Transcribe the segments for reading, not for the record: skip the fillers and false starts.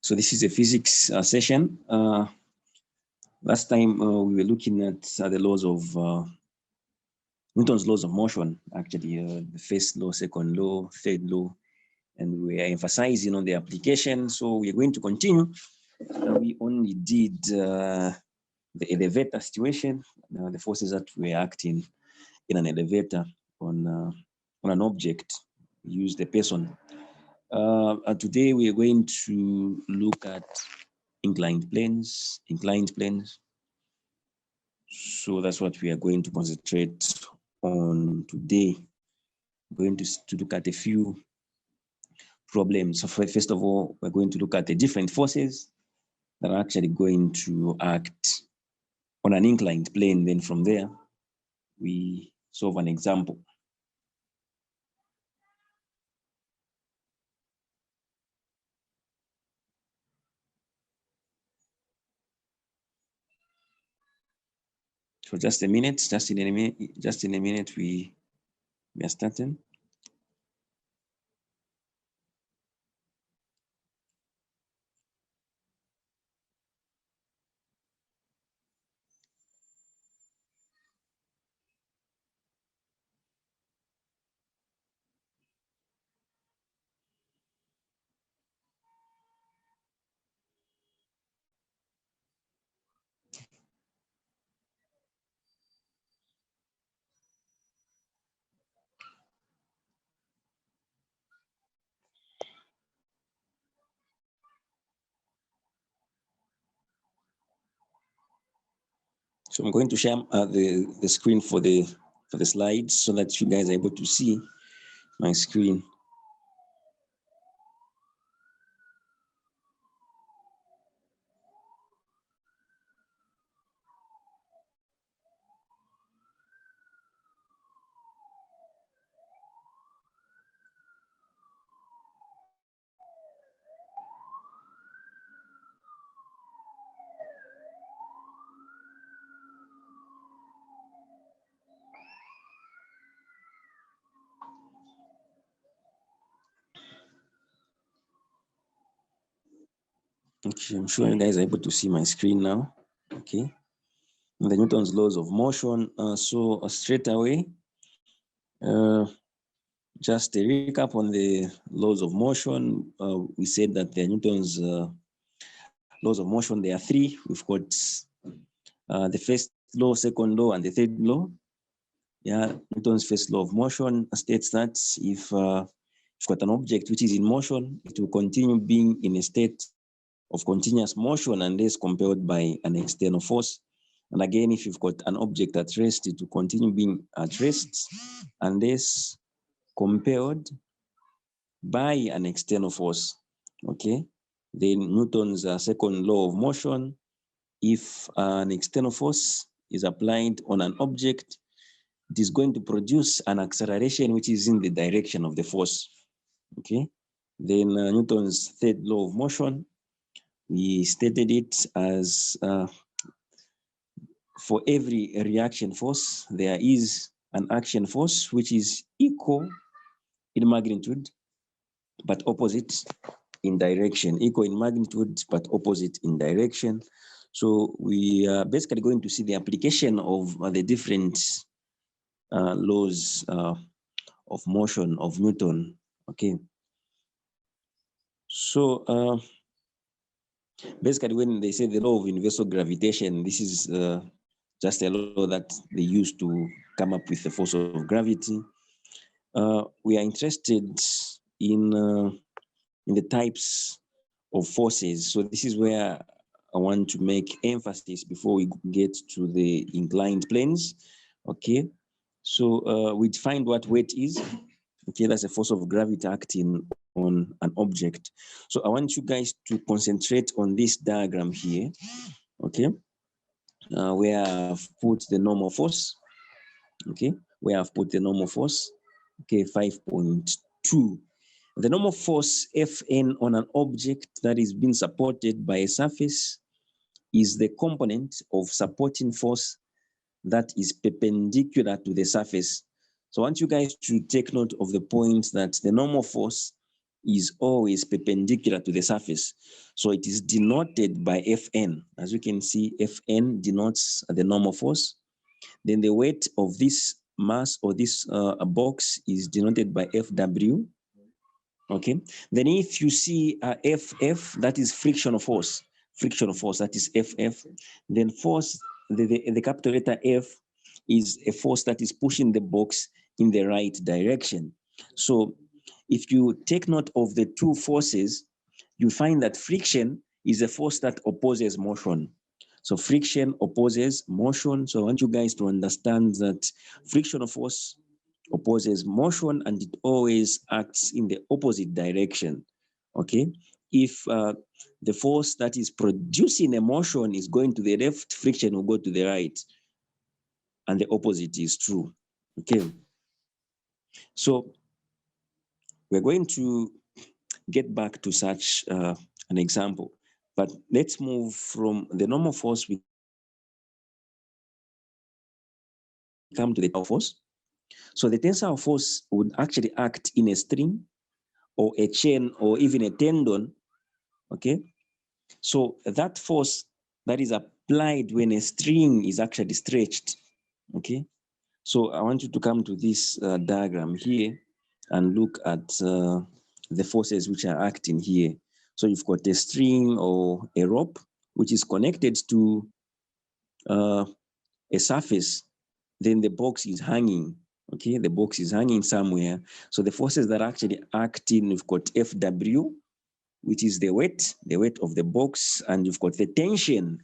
So this is a physics session. Last time we were looking at the laws of Newton's laws of motion, actually, the first law, second law, third law, and we are emphasizing on the application. So we're going to continue. We only did the elevator situation, the forces that were acting in an elevator on an object, use the person. Today we are going to look at inclined planes. So that's what we are going to concentrate on today. We're going to look at a few problems. So first of all, we're going to look at the different forces that are actually going to act on an inclined plane. Then from there, we solve an example. So just a minute, just in a minute, we are starting. So I'm going to share the screen for the slides so that you guys are able to see my screen. Okay, I'm sure you guys are able to see my screen now. Okay, the Newton's laws of motion. So straight away, just a recap on the laws of motion. We said that the Newton's laws of motion, there are three. We've got the first law, second law, and the third law. Yeah, Newton's first law of motion states that if you've got an object which is in motion, it will continue being in a state of continuous motion unless compelled by an external force. And again, if you've got an object at rest, it will continue being at rest unless compelled by an external force. Okay. Then Newton's second law of motion, if an external force is applied on an object, it is going to produce an acceleration which is in the direction of the force. Okay. Then Newton's third law of motion, we stated it as for every reaction force, there is an action force which is equal in magnitude, but opposite in direction. Equal in magnitude, but opposite in direction. So we are basically going to see the application of the different laws of motion of Newton. Okay. So basically, when they say the law of universal gravitation, this is just a law that they use to come up with the force of gravity. We are interested in the types of forces. So this is where I want to make emphasis before we get to the inclined planes. Okay. So we defined what weight is. Okay, that's a force of gravity acting on an object. So I want you guys to concentrate on this diagram here. Okay, where I've put the normal force. Okay, where I've put the normal force. Okay, 5.2. The normal force Fn on an object that is being supported by a surface is the component of supporting force that is perpendicular to the surface. So I want you guys to take note of the point that the normal force is always perpendicular to the surface. So it is denoted by Fn. As you can see, Fn denotes the normal force. Then the weight of this mass or this box is denoted by Fw. Okay. Then if you see Ff, that is frictional force, that is Ff. Then force, the capital letter F is a force that is pushing the box in the right direction. So if you take note of the two forces, you find that friction is a force that opposes motion. So friction opposes motion. So I want you guys to understand that frictional force opposes motion and it always acts in the opposite direction. Okay. If the force that is producing a motion is going to the left, friction will go to the right. And the opposite is true. Okay. So we're going to get back to such an example, but let's move from the normal force. We come to the tensile force. So the tensile force would actually act in a string or a chain or even a tendon. Okay. So that force that is applied when a string is actually stretched. Okay. So I want you to come to this diagram here and look at the forces which are acting here. So you've got a string or a rope which is connected to a surface. Then the box is hanging. Okay, the box is hanging somewhere. So the forces that are actually acting, we've got Fw, which is the weight of the box, and you've got the tension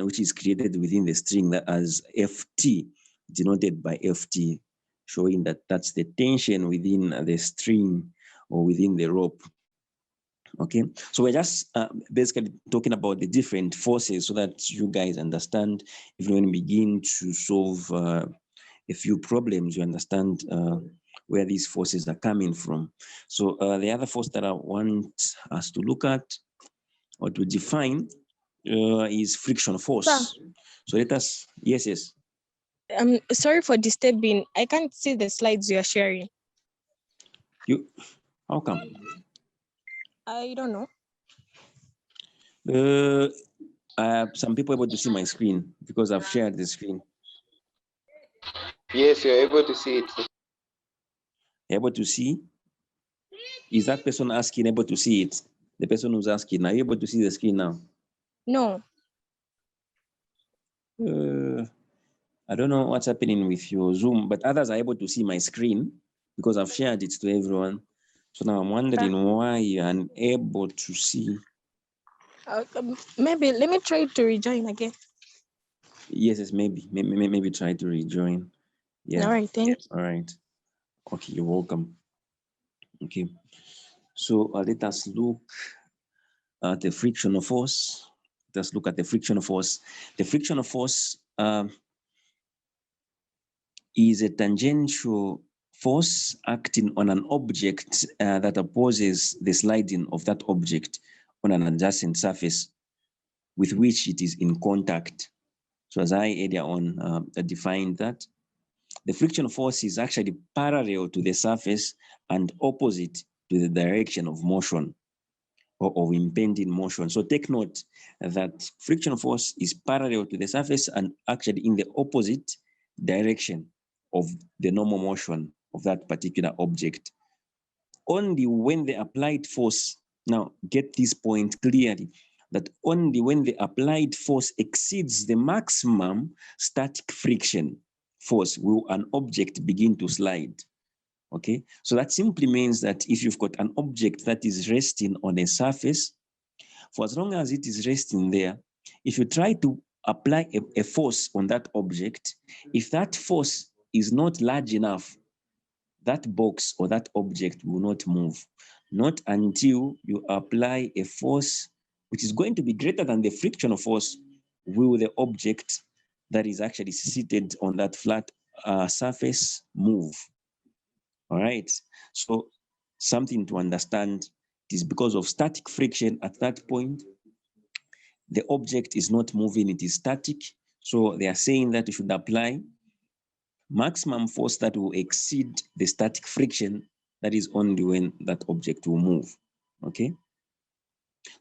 which is created within the string that as Ft, denoted by Ft, showing that that's the tension within the string or within the rope. Okay, so we're just basically talking about the different forces so that you guys understand. If you begin to solve a few problems, you understand where these forces are coming from. So the other force that I want us to look at or to define is friction force. Sir. So let us, yes. Sorry for disturbing. I can't see the slides you are sharing. How come? I don't know. Some people are able to see my screen because I've shared the screen. Yes, you're able to see it. Able to see? Is that person asking able to see it? The person who's asking, are you able to see the screen now? No. I don't know what's happening with your Zoom, but others are able to see my screen because I've shared it to everyone. So now I'm wondering why you're unable to see. Maybe let me try to rejoin again. Yes, maybe try to rejoin. Yeah. All right, thank you. All right. Okay, you're welcome. Okay. So let us look at the frictional force. Let's look at the frictional force. The frictional force is a tangential force acting on an object that opposes the sliding of that object on an adjacent surface with which it is in contact. So as I earlier on defined that, the friction force is actually parallel to the surface and opposite to the direction of motion or of impending motion. So take note that friction force is parallel to the surface and actually in the opposite direction of the normal motion of that particular object. Only when the applied force, now get this point clearly, that only when the applied force exceeds the maximum static friction force will an object begin to slide. Okay, so that simply means that if you've got an object that is resting on a surface, for as long as it is resting there, if you try to apply a force on that object, if that force is not large enough, that box or that object will not move, not until you apply a force which is going to be greater than the frictional force will the object that is actually seated on that flat surface move. All right, so something to understand, it is because of static friction at that point, the object is not moving, it is static. So they are saying that you should apply maximum force that will exceed the static friction That is only when that object will move, okay?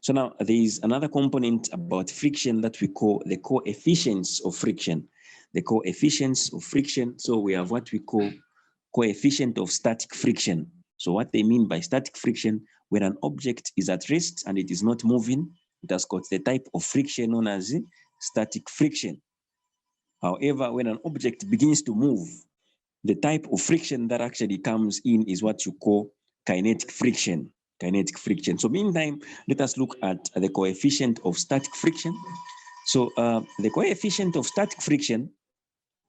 So now there is another component about friction that we call the coefficients of friction. The coefficients of friction, so we have what we call coefficient of static friction. So what they mean by static friction, when an object is at rest and it is not moving, it has got the type of friction known as static friction. However, when an object begins to move, the type of friction that actually comes in is what you call kinetic friction. Kinetic friction. So meantime, let us look at the coefficient of static friction. So the coefficient of static friction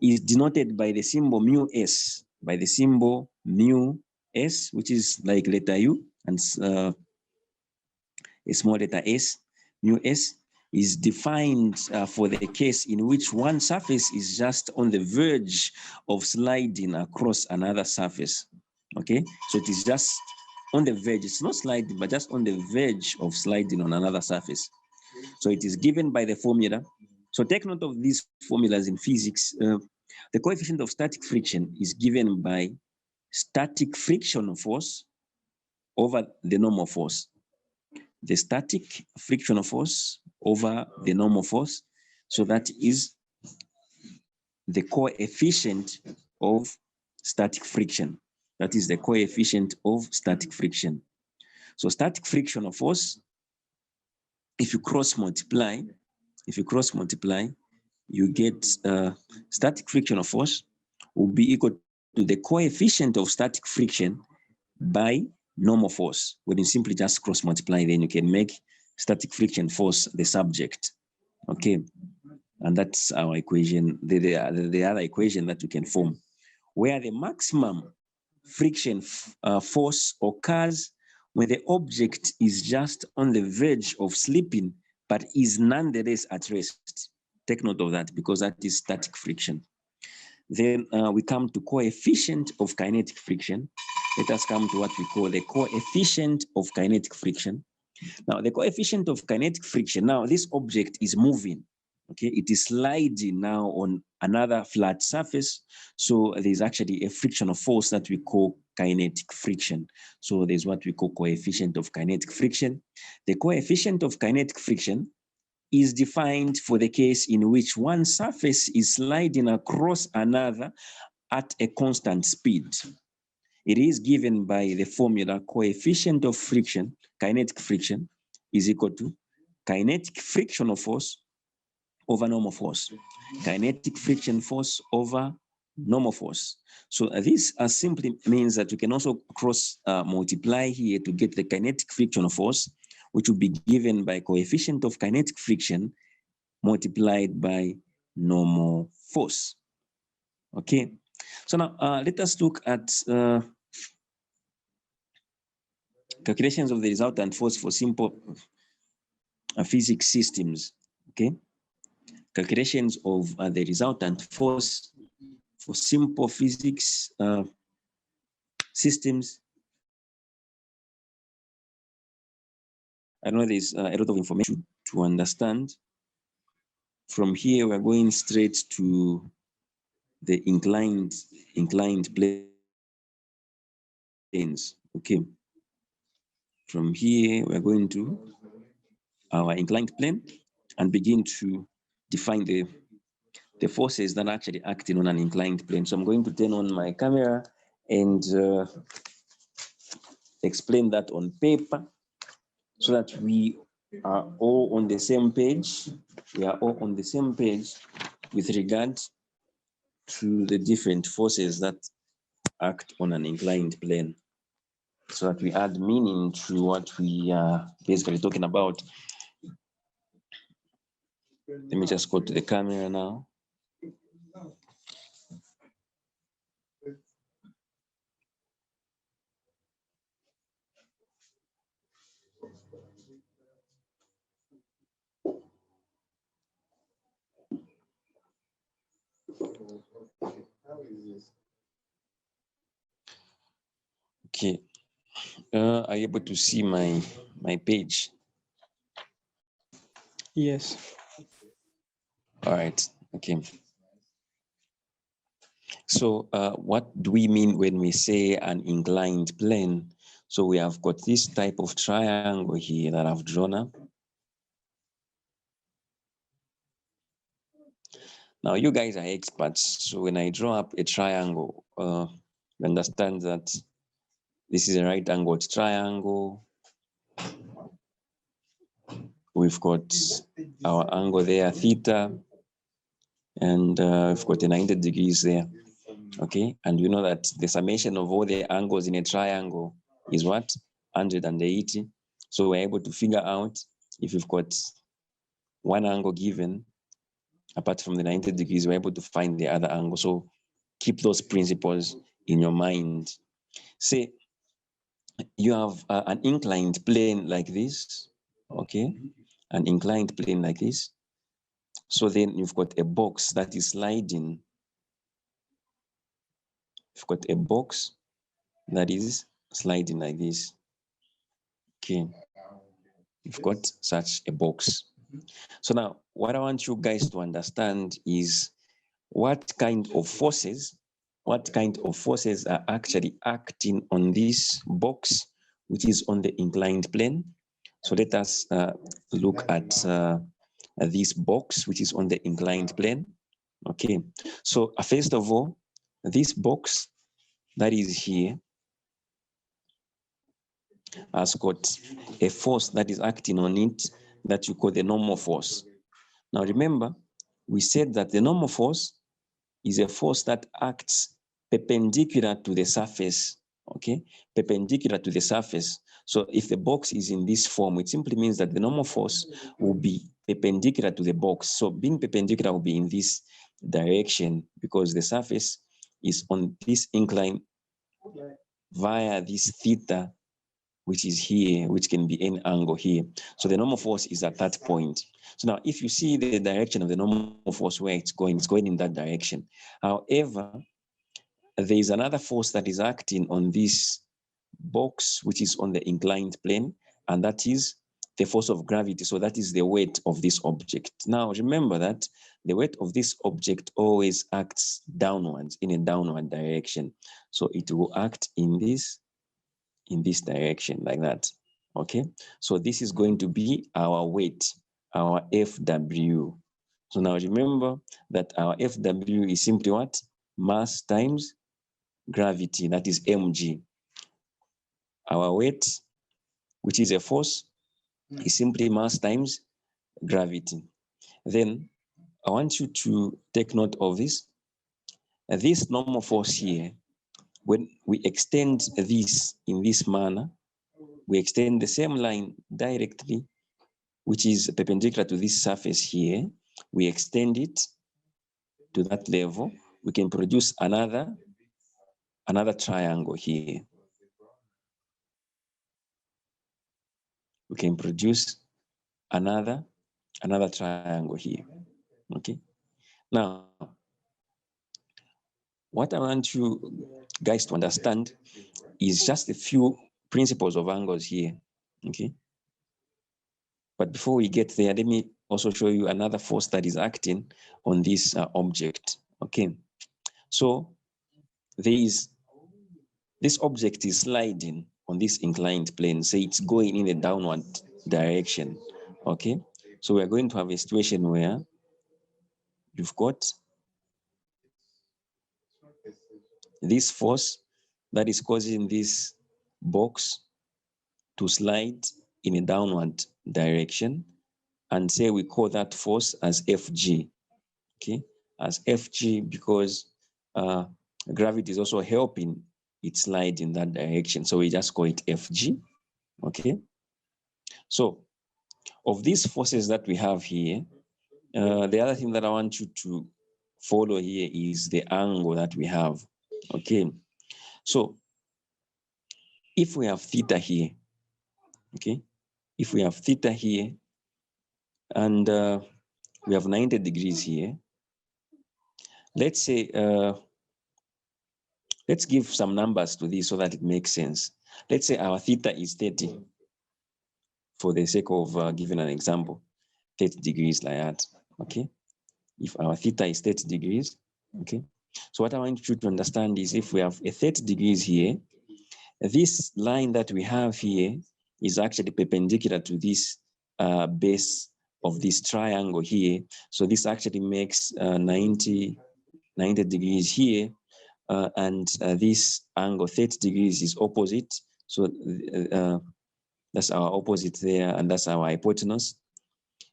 is denoted by the symbol mu s, by the symbol mu s, which is like letter U and a small letter s. Mu s is defined for the case in which one surface is just on the verge of sliding across another surface. Okay, so it is just on the verge. It's not sliding, but just on the verge of sliding on another surface. So it is given by the formula. So take note of these formulas in physics. The coefficient of static friction is given by static frictional force over the normal force. The static frictional force over the normal force. So that is the coefficient of static friction. That is the coefficient of static friction. So static frictional force, if you cross multiply, you get static frictional force will be equal to the coefficient of static friction by normal force. When you simply just cross multiply, then you can make static friction force the subject. Okay, and that's our equation, the other equation that we can form, where the maximum friction force occurs when the object is just on the verge of slipping, but is nonetheless at rest. Take note of that because that is static friction. Then we come to coefficient of kinetic friction. Let us come to what we call the coefficient of kinetic friction. Now, the coefficient of kinetic friction, now this object is moving, okay? It is sliding now on another flat surface. So there's actually a frictional force that we call kinetic friction. So there's what we call coefficient of kinetic friction. The coefficient of kinetic friction is defined for the case in which one surface is sliding across another at a constant speed. It is given by the formula coefficient of friction, kinetic friction, is equal to kinetic frictional force over normal force. Kinetic friction force over normal force. So this simply means that we can also cross multiply here to get the kinetic frictional force, which will be given by coefficient of kinetic friction multiplied by normal force. Okay, so now let us look at calculations of the resultant force for simple physics systems. Okay, calculations of the resultant force for simple physics systems. I know there's a lot of information to understand. From here, we're going straight to the inclined planes. Okay. From here, we're going to our inclined plane and begin to define the forces that are actually acting on an inclined plane. So I'm going to turn on my camera and explain that on paper so that we are all on the same page. We are all on the same page with regard to the different forces that act on an inclined plane, so that we add meaning to what we are basically talking about. Let me just go to the camera now. Okay, are you able to see my page? Yes. All right, okay. So what do we mean when we say an inclined plane? So we have got this type of triangle here that I've drawn up. Now you guys are experts. So when I draw up a triangle, you understand that this is a right angled triangle. We've got our angle there, theta, and we've got a 90 degrees there. Okay, and you know that the summation of all the angles in a triangle is what? 180. So we're able to figure out if you've got one angle given, apart from the 90 degrees, we're able to find the other angle. So keep those principles in your mind. Say you have an inclined plane like this, okay? An inclined plane like this. So then you've got a box that is sliding. You've got a box that is sliding like this. Okay, you've got such a box. So now what I want you guys to understand is what kind of forces are actually acting on this box, which is on the inclined plane. So let us look at this box, which is on the inclined plane. Okay, so first of all, this box that is here has got a force that is acting on it that you call the normal force. Now remember, we said that the normal force is a force that acts perpendicular to the surface, okay? Perpendicular to the surface. So if the box is in this form, it simply means that the normal force will be perpendicular to the box. So being perpendicular will be in this direction because the surface is on this incline via this theta, which is here, which can be any angle here. So the normal force is at that point. So now if you see the direction of the normal force where it's going in that direction. However, there is another force that is acting on this box, which is on the inclined plane, and that is the force of gravity. So that is the weight of this object. Now remember that the weight of this object always acts downwards, in a downward direction. So it will act in this direction like that. Okay, so this is going to be our weight, our FW. So now remember that our FW is simply what? Mass times gravity, that is mg. Our weight, which is a force, is simply mass times gravity. Then I want you to take note of this. This normal force here, when we extend this in this manner, we extend the same line directly, which is perpendicular to this surface here. We extend it to that level. We can produce another triangle here. We can produce another triangle here. Okay. Now, what I want you guys to understand is just a few principles of angles here. Okay. But before we get there, let me also show you another force that is acting on this object. Okay. So this object is sliding on this inclined plane. Say it's going in a downward direction. Okay. So we're going to have a situation where you've got this force that is causing this box to slide in a downward direction, and say we call that force as Fg, okay, as Fg because gravity is also helping it slide in that direction. So we just call it Fg, okay? So of these forces that we have here, the other thing that I want you to follow here is the angle that we have, okay? So if we have theta here, okay, if we have theta here and we have 90 degrees here, let's say, let's give some numbers to this so that it makes sense. Let's say our theta is 30, for the sake of giving an example, 30 degrees like that, okay? If our theta is 30 degrees, okay? So what I want you to understand is if we have a 30 degrees here, this line that we have here is actually perpendicular to this base of this triangle here. So this actually makes 90 degrees here, and this angle 30 degrees is opposite. So that's our opposite there, and that's our hypotenuse.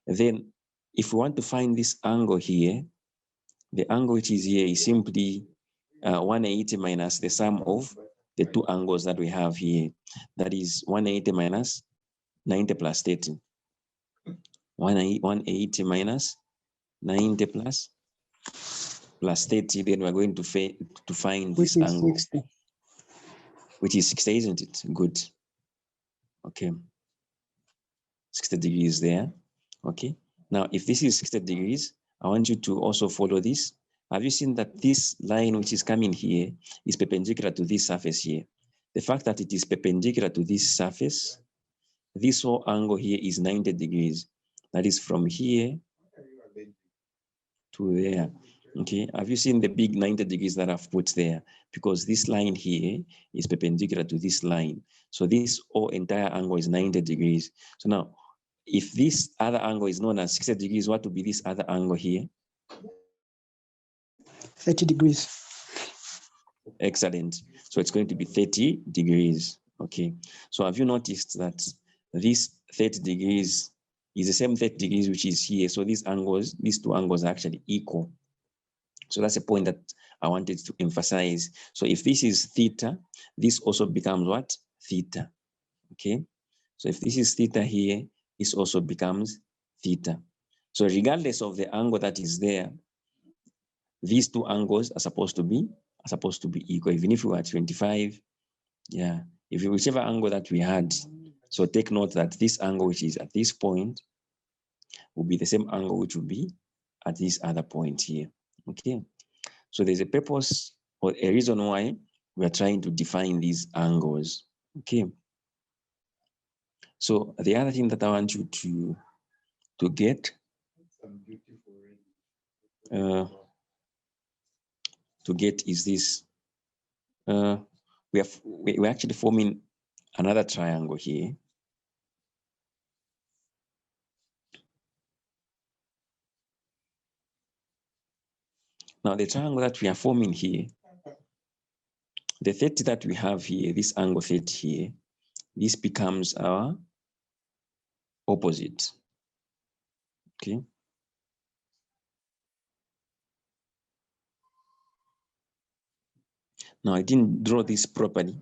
Then if we want to find this angle here, the angle which is here is simply 180 minus the sum of the two angles that we have here. That is 180 minus 90 plus 30. 180 minus 90 plus 30, then we're going to find this angle, 60. which is 60, isn't it? Good. Okay. 60 degrees there. Okay. Now, if this is 60 degrees, I want you to also follow this. Have you seen that this line which is coming here is perpendicular to this surface here? The fact that it is perpendicular to this surface, this whole angle here is 90 degrees. That is from here to there. Okay, have you seen the big 90 degrees that I've put there? Because this line here is perpendicular to this line. So this whole entire angle is 90 degrees. So now, if this other angle is known as 60 degrees, what would be this other angle here? 30 degrees. Excellent. So it's going to be 30 degrees. Okay. So have you noticed that this 30 degrees is the same 30 degrees which is here? So these two angles are actually equal. So that's a point that I wanted to emphasize. So if this is theta, this also becomes what? Theta. Okay. So if this is theta here, this also becomes theta. So regardless of the angle that is there, these two angles are supposed to be equal, even if we were at 25. Yeah, if whichever angle that we had. So take note that this angle which is at this point will be the same angle which will be at this other point here. Okay. So there's a purpose or a reason why we are trying to define these angles. Okay. So the other thing that I want you to get is this. We're actually forming another triangle here. Now the triangle that we are forming here, the 30 that we have here, this angle 30 here, this becomes our opposite. Okay. Now I didn't draw this properly.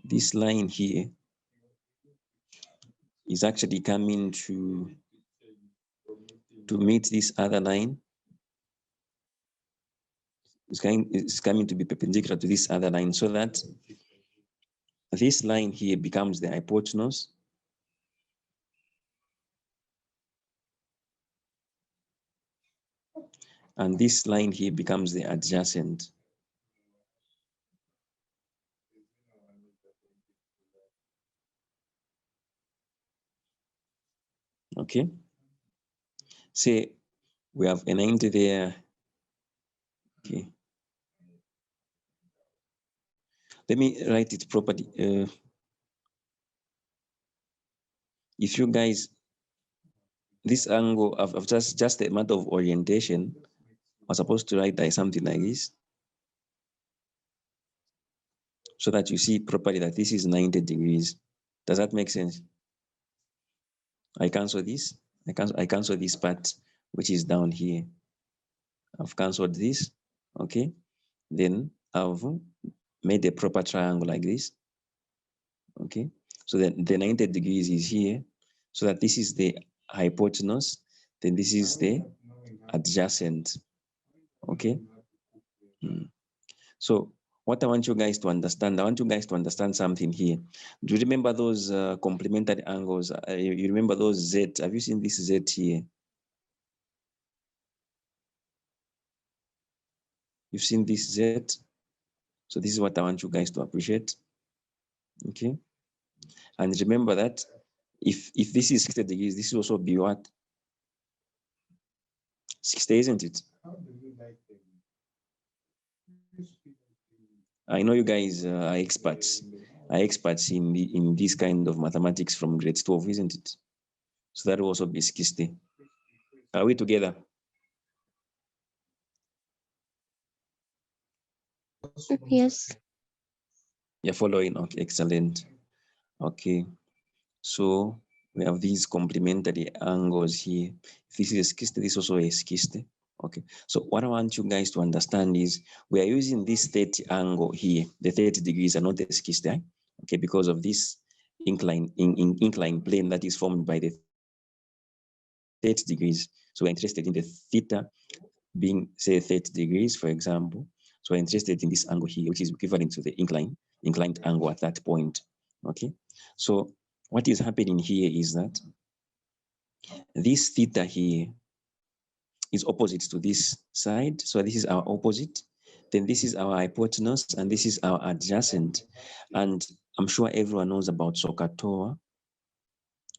This line here is actually coming to meet this other line. It's coming to be perpendicular to this other line, so that this line here becomes the hypotenuse. And this line here becomes the adjacent. Okay. Say we have a 90 there. Okay. Let me write it properly. If you guys, this angle of just a matter of orientation, I'm supposed to write like something like this, so that you see properly that this is 90 degrees. Does that make sense? I cancel this. I cancel this part, which is down here. I've cancelled this. Okay. Then I've made a proper triangle like this. Okay. So then the 90 degrees is here, so that this is the hypotenuse, then this is the adjacent. Okay. So what I want you guys to understand, something here. Do you remember those complementary angles? You remember those Z? Have you seen this Z here? You've seen this Z? So this is what I want you guys to appreciate. Okay. And remember that if this is 60 degrees, this will also be what? 60, isn't it? I know you guys are experts in this kind of mathematics from grade 12, isn't it? So that will also be 60. Are we together? Yes. You're following? Okay, excellent. Okay, so we have these complementary angles here. If this is a 60, this also a 60. Okay, so what I want you guys to understand is we are using this 30 angle here, the 30 degrees and not the 60, eh? Okay, because of this incline plane that is formed by the 30 degrees. So we're interested in the theta being, say, 30 degrees, for example. So we're interested in this angle here, which is equivalent to the inclined angle at that point. Okay, so what is happening here is that this theta here is opposite to this side. So this is our opposite. Then this is our hypotenuse, and this is our adjacent. And I'm sure everyone knows about SOHCAHTOA.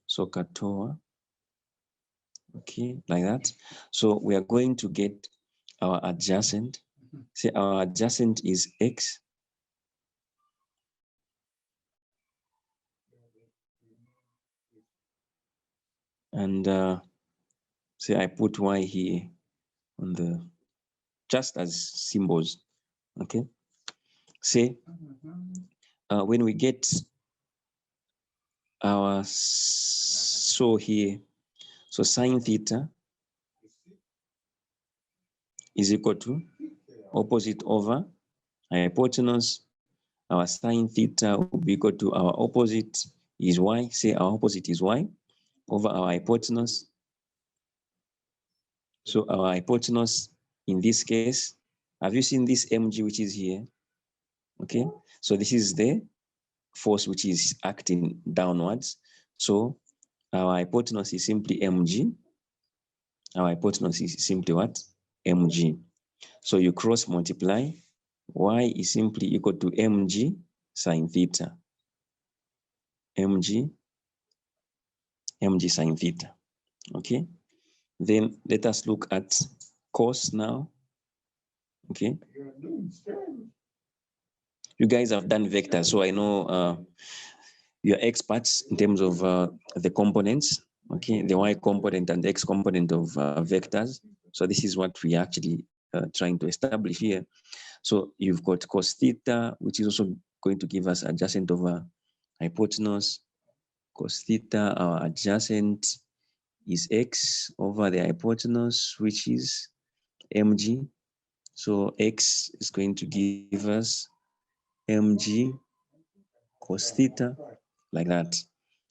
SOHCAHTOA. Okay, like that. So we are going to get our adjacent. Say our adjacent is x. And say I put y here on the, just as symbols. Okay. Say when we get our so here, so sine theta is equal to opposite over hypotenuse. Our sine theta will be equal to our opposite is y. Say our opposite is y over our hypotenuse. So our hypotenuse in this case, have you seen this mg which is here? Okay, so this is the force which is acting downwards. So our hypotenuse is simply mg. Our hypotenuse is simply what? Mg. So you cross multiply, y is simply equal to mg sine theta. mg sine theta. Okay, then let us look at cos now. Okay, you guys have done vectors, so I know you're experts in terms of the components. Okay, the y component and the x component of vectors. So this is what we actually trying to establish here. So you've got cos theta, which is also going to give us adjacent over hypotenuse. Cos theta, our adjacent is x over the hypotenuse, which is mg. So x is going to give us mg cos theta, like that.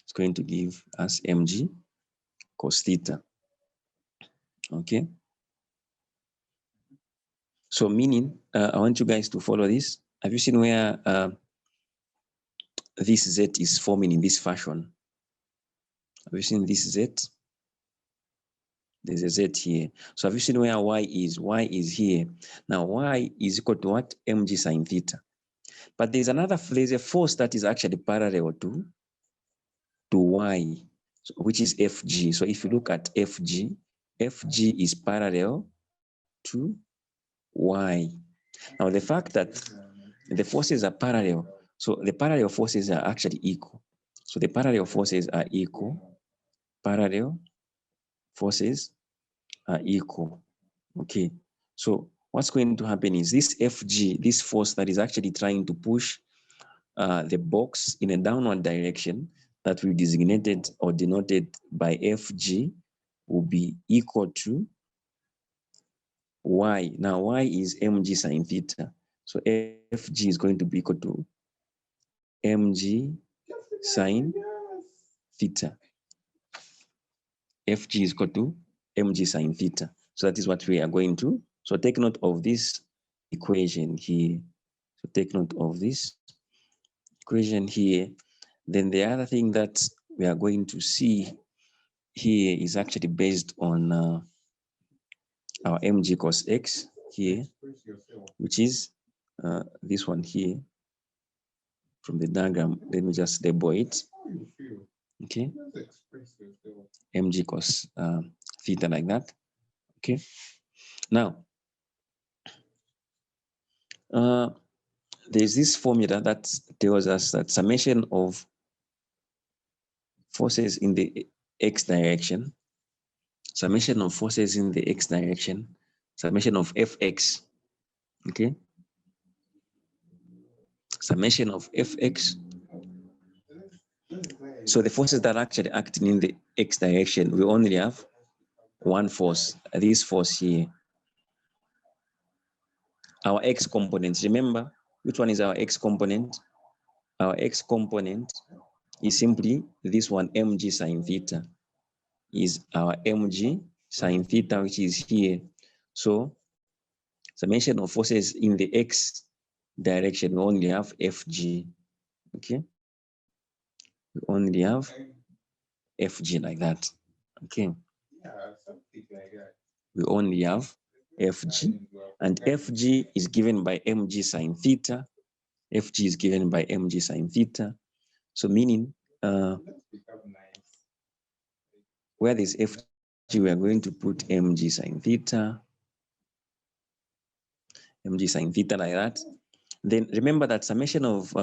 It's going to give us mg cos theta. Okay. So meaning, I want you guys to follow this. Have you seen where this z is forming in this fashion? Have you seen this z? There's a z here. So have you seen where y is? Y is here. Now y is equal to what? Mg sine theta. But there's a force that is actually parallel to y, so, which is Fg. So if you look at Fg, Fg is parallel to y. Now the fact that the forces are parallel, so the parallel forces are actually equal. So the parallel forces are equal. Parallel forces are equal. Okay. So what's going to happen is this Fg, this force that is actually trying to push the box in a downward direction that we designated or denoted by Fg will be equal to y. Now y is mg sine theta. So Fg is going to be equal to mg sine theta. Fg is equal to mg sine theta. So that is what we are going to. So take note of this equation here. So take note of this equation here. Then the other thing that we are going to see here is actually based on our mg cos x here, which is this one here from the diagram. Let me just label it. Okay, mg cos theta, like that. Okay, now there's this formula that tells us that summation of forces in the x direction, summation of forces in the x direction, summation of fx, okay? Summation of fx. So the forces that are actually acting in the x direction, we only have one force, this force here. Our x components, remember, which one is our x component? Our x component is simply this one, mg sine theta, is our mg sine theta, which is here. So summation of forces in the x direction, we only have fg, okay? We only have fg like that, okay? We only have fg, and fg is given by mg sine theta. Fg is given by mg sine theta. So meaning, where there's fg, we are going to put mg sine theta, mg sine theta like that. Then remember that summation of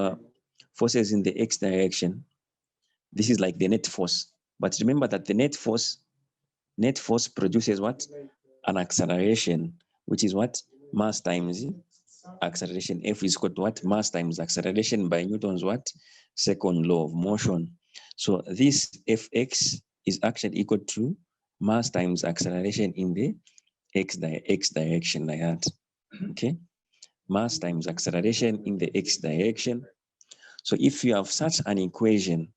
forces in the x direction, this is like the net force. But remember that the net force produces what? An acceleration, which is what? Mass times acceleration. F is equal to what? Mass times acceleration by Newton's what? Second law of motion. So this Fx is actually equal to mass times acceleration in the x direction like that, okay? Mass times acceleration in the x direction. So if you have such an equation,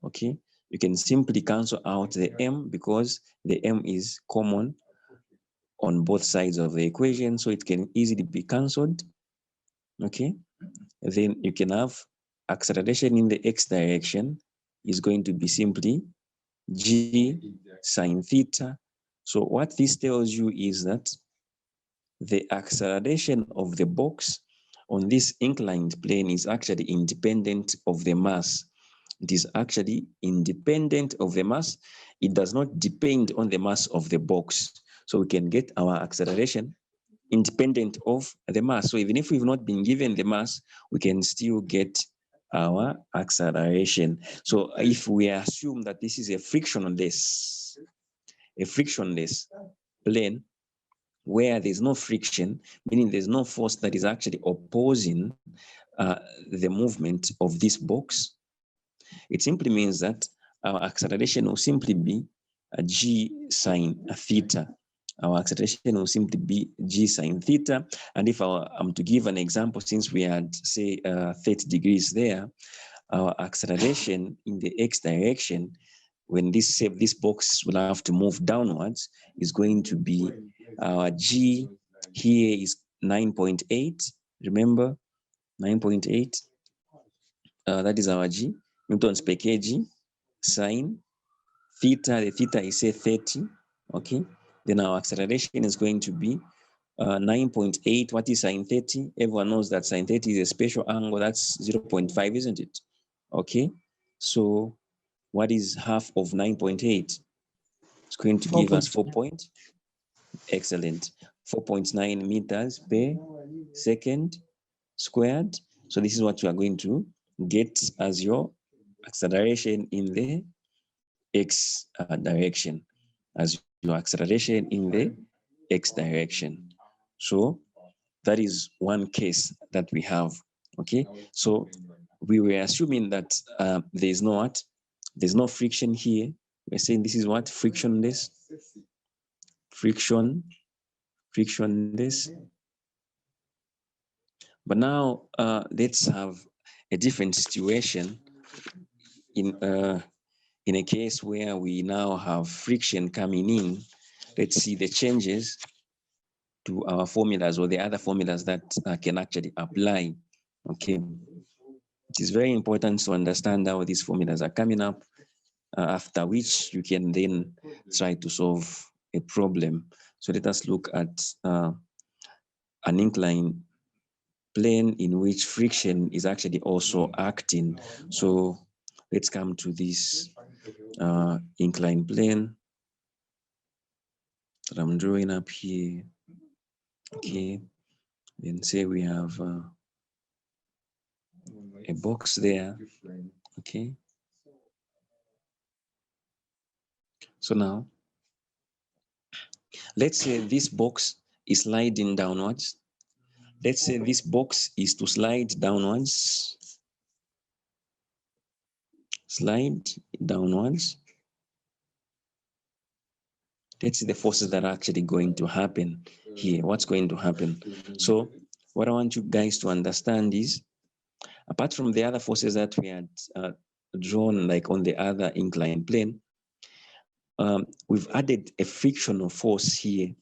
okay, you can simply cancel out the m because the m is common on both sides of the equation, so it can easily be cancelled, okay? Then you can have acceleration in the x direction is going to be simply g sine theta. So what this tells you is that the acceleration of the box on this inclined plane is actually independent of the mass. It is actually independent of the mass. It does not depend on the mass of the box. So we can get our acceleration independent of the mass. So even if we've not been given the mass, we can still get our acceleration. So if we assume that this is a frictionless plane where there's no friction, meaning there's no force that is actually opposing the movement of this box, it simply means that our acceleration will simply be a g sine theta. Our acceleration will simply be g sine theta. And if I'm to give an example, since we had, say, 30 degrees there, our acceleration in the x direction, when this box will have to move downwards, is going to be our g here is 9.8. Remember, 9.8. That is our g, newtons per kg, sine theta. The theta is say 30. Okay. Then our acceleration is going to be 9.8. What is sine 30? Everyone knows that sine 30 is a special angle. That's 0.5, isn't it? Okay. So what is half of 9.8? It's going to give us 4 point. Excellent. 4.9 meters per second squared. So this is what you are going to get as your acceleration in the x direction, as your acceleration in the x direction. So that is one case that we have. Okay, so we were assuming that there's no what? There's no friction here. We're saying this is what? Frictionless. Frictionless. But now let's have a different situation in a case where we now have friction coming in. Let's see the changes to our formulas or the other formulas that can actually apply. Okay, it is very important to understand how these formulas are coming up, after which you can then try to solve a problem. So let us look at an inclined plane in which friction is actually also acting. So let's come to this inclined plane that I'm drawing up here. Okay, Then say we have a box there, okay? So now, let's say this box is sliding downwards. Let's say this box is to slide downwards. Slide downwards. That's the forces that are actually going to happen here. What's going to happen? So what I want you guys to understand is, apart from the other forces that we had drawn, like on the other inclined plane, we've added a frictional force here.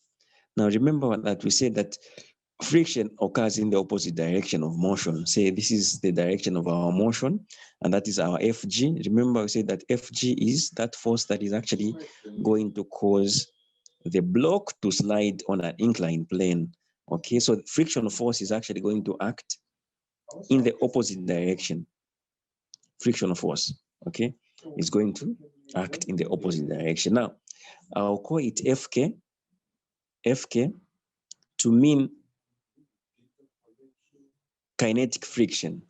Now remember that we said that friction occurs in the opposite direction of motion. Say this is the direction of our motion, and that is our Fg. Remember we said that Fg is that force that is actually going to cause the block to slide on an inclined plane. Okay, so friction force is actually going to act in the opposite direction. Friction force, okay, is going to act in the opposite direction. Now, I'll call it Fk, Fk to mean kinetic friction,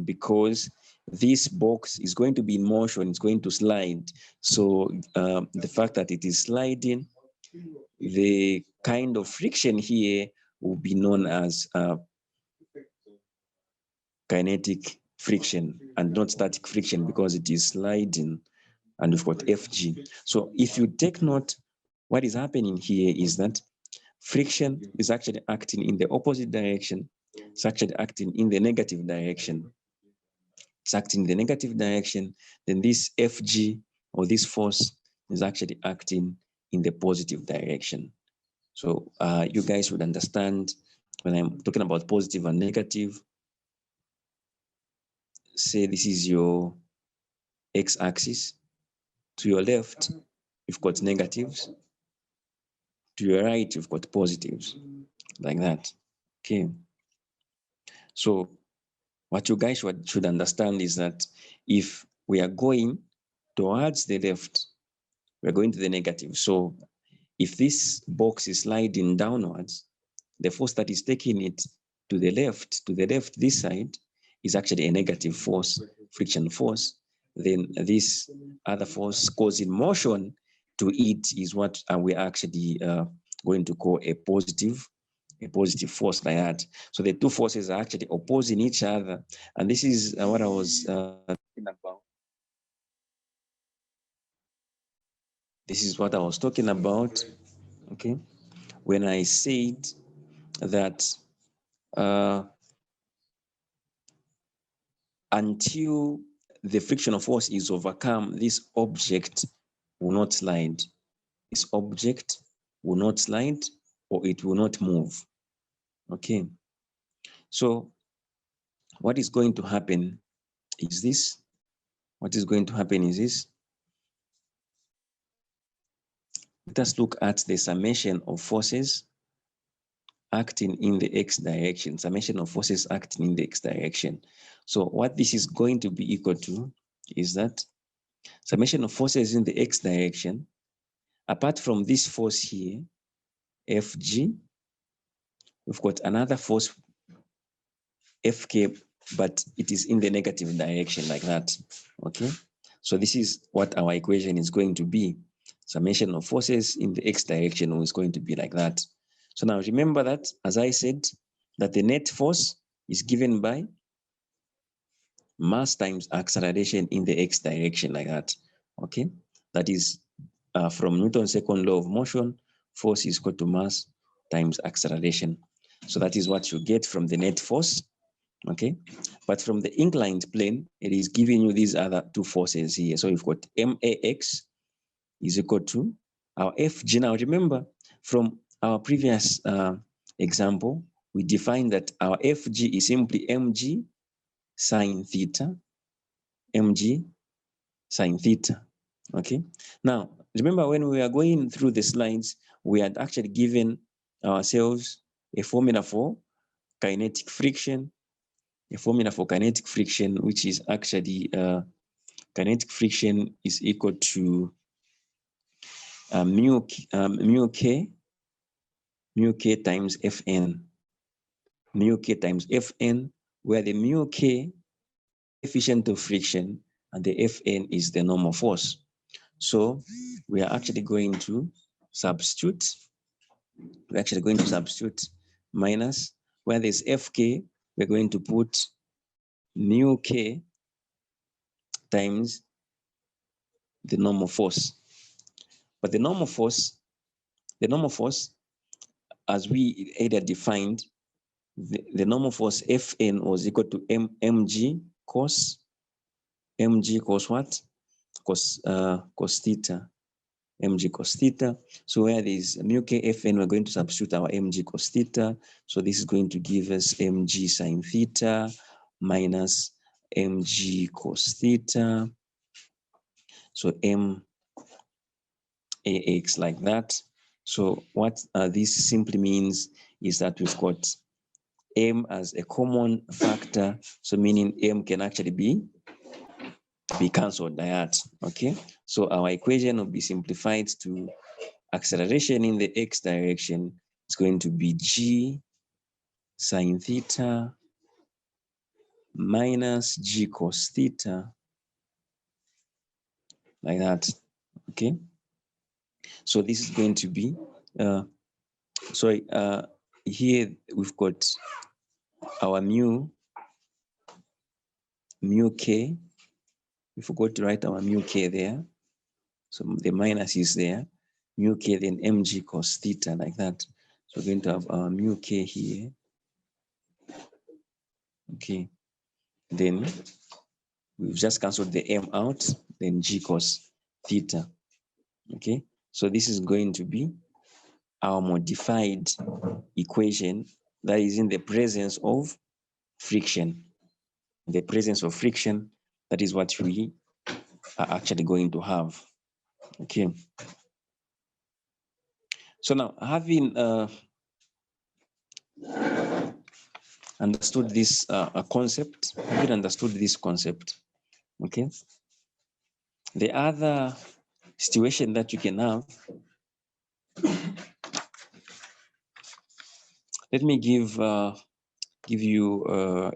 because this box is going to be in motion, it's going to slide. So the fact that it is sliding, the kind of friction here will be known as kinetic friction and not static friction, because it is sliding, and we've got Fg. So if you take note, what is happening here is that friction is actually acting in the opposite direction. It's actually acting in the negative direction. It's acting in the negative direction. Then this Fg, or this force, is actually acting in the positive direction. So you guys would understand when I'm talking about positive and negative. Say this is your x-axis. To your left, you've got negatives. To your right, you've got positives, like that. Okay. So what you guys should understand is that if we are going towards the left, we're going to the negative. So if this box is sliding downwards, the force that is taking it to the left, this side, is actually a negative force, friction force. Then this other force causing motion to it is what we're actually going to call a positive force, like that. So the two forces are actually opposing each other. And this is what I was talking about. This is what I was talking about, okay? When I said that until the frictional force is overcome, this object will not slide. This object will not slide, or it will not move. Okay. So what is going to happen is this. What is going to happen is this. Let us look at the summation of forces acting in the x direction. Summation of forces acting in the x direction. So what this is going to be equal to is that summation of forces in the x direction, apart from this force here, Fg, we've got another force, Fk, but it is in the negative direction, like that. Okay. So this is what our equation is going to be. Summation of forces in the x direction is going to be like that. So now remember that, as I said, that the net force is given by mass times acceleration in the x direction, like that. Okay. That is from Newton's second law of motion, force is equal to mass times acceleration. So that is what you get from the net force. Okay. But from the inclined plane, it is giving you these other two forces here. So you've got MAX is equal to our Fg. Now remember, from our previous example, we defined that our Fg is simply mg sine theta, mg sine theta. Okay. Now remember, when we are going through the slides, we had actually given ourselves a formula for kinetic friction, which is actually kinetic friction is equal to mu k mu k times Fn. Mu k times Fn, where the mu k coefficient of friction and the Fn is the normal force. So we are actually going to substitute. We're actually going to substitute minus, where there's Fk, we're going to put mu k times the normal force. But the normal force, as we either defined, the normal force Fn was equal to mg cos what? Cos theta, mg cos theta. So where there's mu k Fn, we're going to substitute our mg cos theta. So this is going to give us mg sin theta minus mg cos theta. So m ax like that. So what this simply means is that we've got m as a common factor, so meaning m can actually be cancelled by that. Okay, so our equation will be simplified to acceleration in the x direction. It's going to be g sine theta minus g cos theta, like that. Okay, so this is going to be here we've got our mu k. We forgot to write our mu k there, so the minus is there. Mu k, then mg cos theta, like that. So we're going to have our mu k here. Okay, then we've just cancelled the m out, then g cos theta. Okay, so this is going to be our modified equation that is in the presence of friction. The presence of friction, that is what we are actually going to have. Okay. So now, having understood this concept, okay, the other situation that you can have, let me give you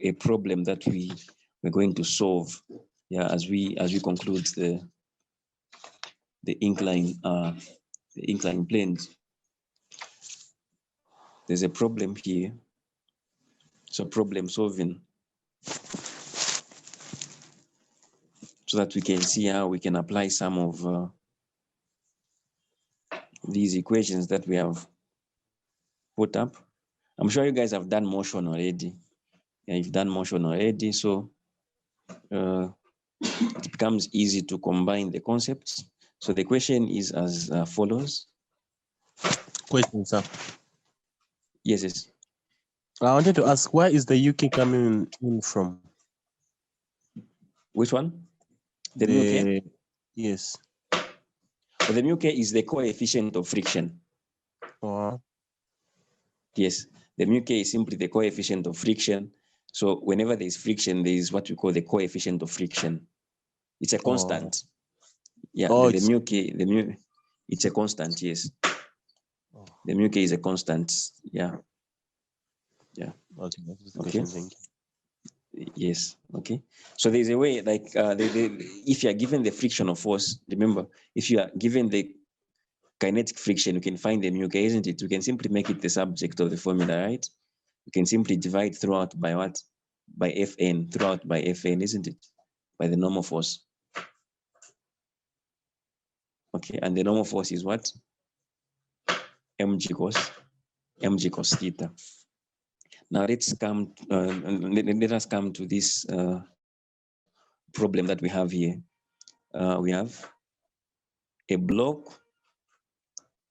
a problem that we're going to solve, yeah, as we conclude the incline planes. There's a problem here, so problem solving, so that we can see how we can apply some of these equations that we have put up. I'm sure you guys have done motion already. Yeah, you've done motion already, so it becomes easy to combine the concepts. So the question is as follows. Question, sir. Yes. I wanted to ask, where is the UK coming in from? Which one? The mu k? Yes. So the mu k is the coefficient of friction. Yes, the mu k is simply the coefficient of friction. So whenever there is friction, there is what we call the coefficient of friction. It's a constant. Yeah, the mu k, it's a constant, yes. The mu k is a constant, yeah. Okay. Thank you. Yes, okay. So there's a way, like if you are given the frictional force, remember, if you are given the kinetic friction, you can find the mu k, isn't it? You can simply make it the subject of the formula, right? You can simply divide throughout by what? By Fn, throughout by Fn, isn't it? By the normal force. Okay, and the normal force is what? mg cos theta. Now let us come to this problem that we have here. We have a block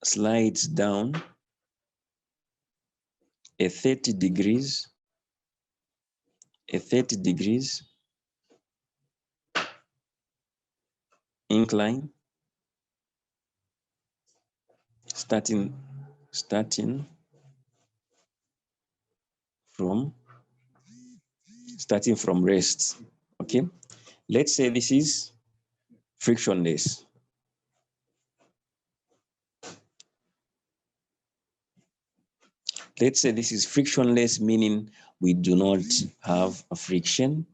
slides down a 30 degrees incline, starting from rest. Okay, let's say this is frictionless. let's say this is frictionless, meaning we do not have a friction,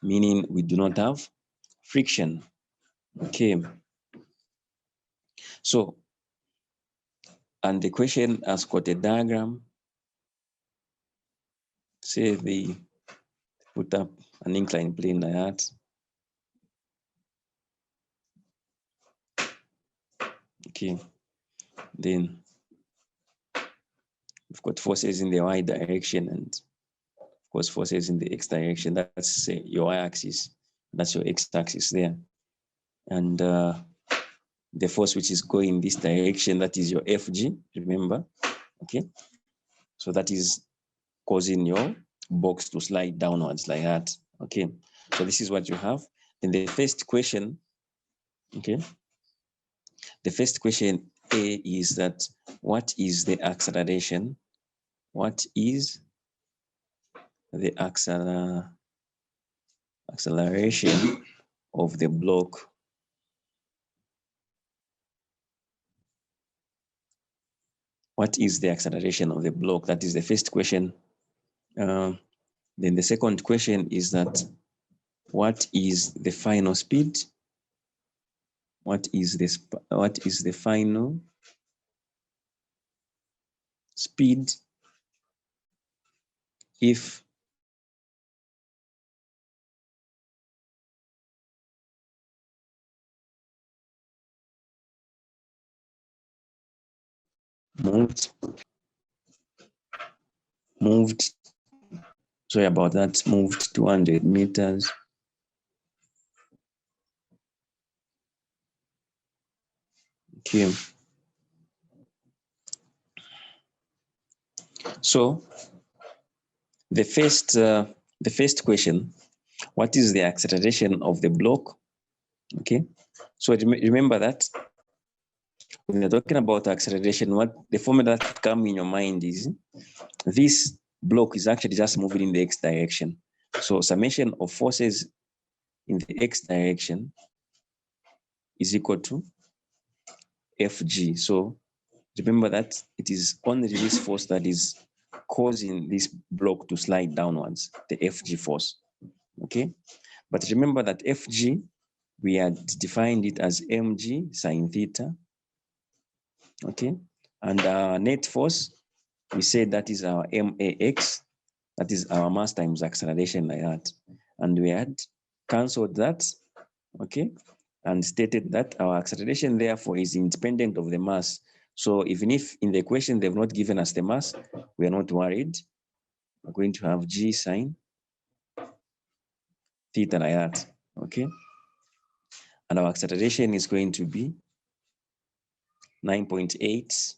meaning we do not have friction. Okay. So, and the question has got a diagram. Say they put up an inclined plane like that. Okay. Then we've got forces in the y direction and of course forces in the x direction. That's your y-axis. That's your x-axis there. And the force which is going in this direction, that is your Fg, remember? Okay. So that is causing your box to slide downwards like that. Okay. So this is what you have. In the first question, okay, the first question A is that what is the acceleration? What is the acceleration of the block? What is the acceleration of the block? That is the first question. Then the second question is that what is the final speed? What is the final speed if moved, sorry about that, moved 200 meters. Okay. So the first question, what is the acceleration of the block? Okay. So remember that when you're talking about acceleration, what the formula that comes in your mind is this block is actually just moving in the x direction. So summation of forces in the x direction is equal to Fg. So remember that it is only this force that is causing this block to slide downwards, the Fg force. Okay. But remember that Fg, we had defined it as mg sine theta. Okay. And our net force, we said that is our max, that is our mass times acceleration like that. And we had cancelled that, okay, and stated that our acceleration therefore is independent of the mass. So even if in the equation they've not given us the mass, we are not worried. We're going to have g sine theta like that, okay? And our acceleration is going to be 9.8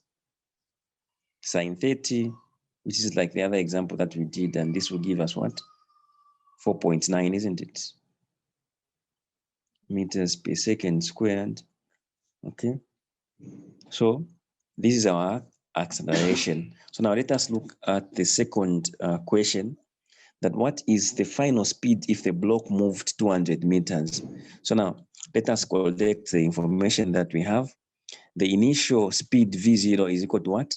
sine 30, which is like the other example that we did, and this will give us what? 4.9, isn't it? Meters per second squared, okay? So this is our acceleration. So now let us look at the second question, that what is the final speed if the block moved 200 meters? So now let us collect the information that we have. The initial speed V0 is equal to what?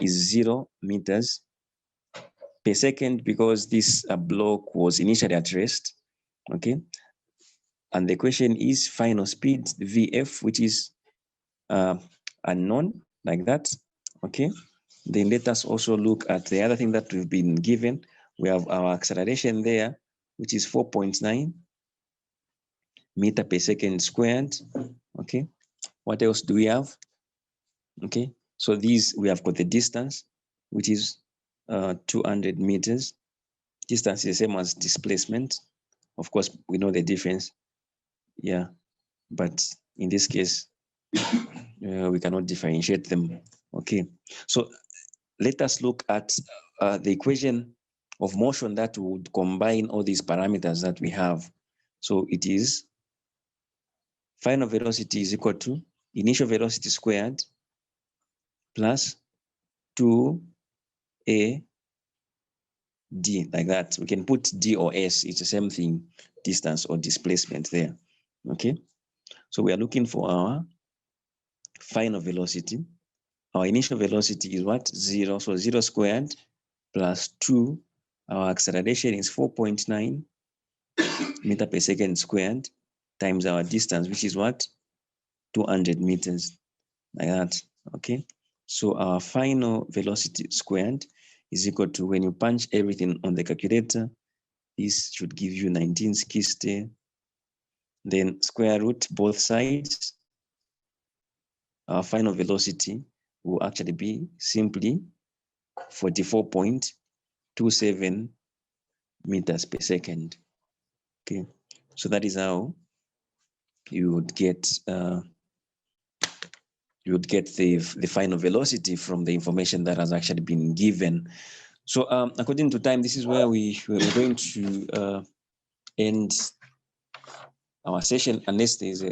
Is 0 meters per second, because this block was initially at rest, okay? And the question is final speed Vf, which is unknown, like that, okay? Then let us also look at the other thing that we've been given. We have our acceleration there, which is 4.9 meter per second squared, okay? What else do we have? Okay, so these, we have got the distance, which is 200 meters. Distance is the same as displacement. Of course, we know the difference, yeah, but in this case, we cannot differentiate them, okay? So let us look at the equation of motion that would combine all these parameters that we have. So it is final velocity is equal to initial velocity squared plus 2a d, like that. We can put d or s, it's the same thing, distance or displacement there, okay? So we are looking for our final velocity. our initial velocity is what? 0. So 0 squared plus 2. Our acceleration is 4.9 meter per second squared times our distance, which is what? 200 meters, like that. Okay. So our final velocity squared is equal to, when you punch everything on the calculator, this should give you 1960. Then square root both sides. Our final velocity will actually be simply 44.27 meters per second. Okay, so that is how you would get the final velocity from the information that has actually been given. So according to time, this is where we're going to end our session, unless there's a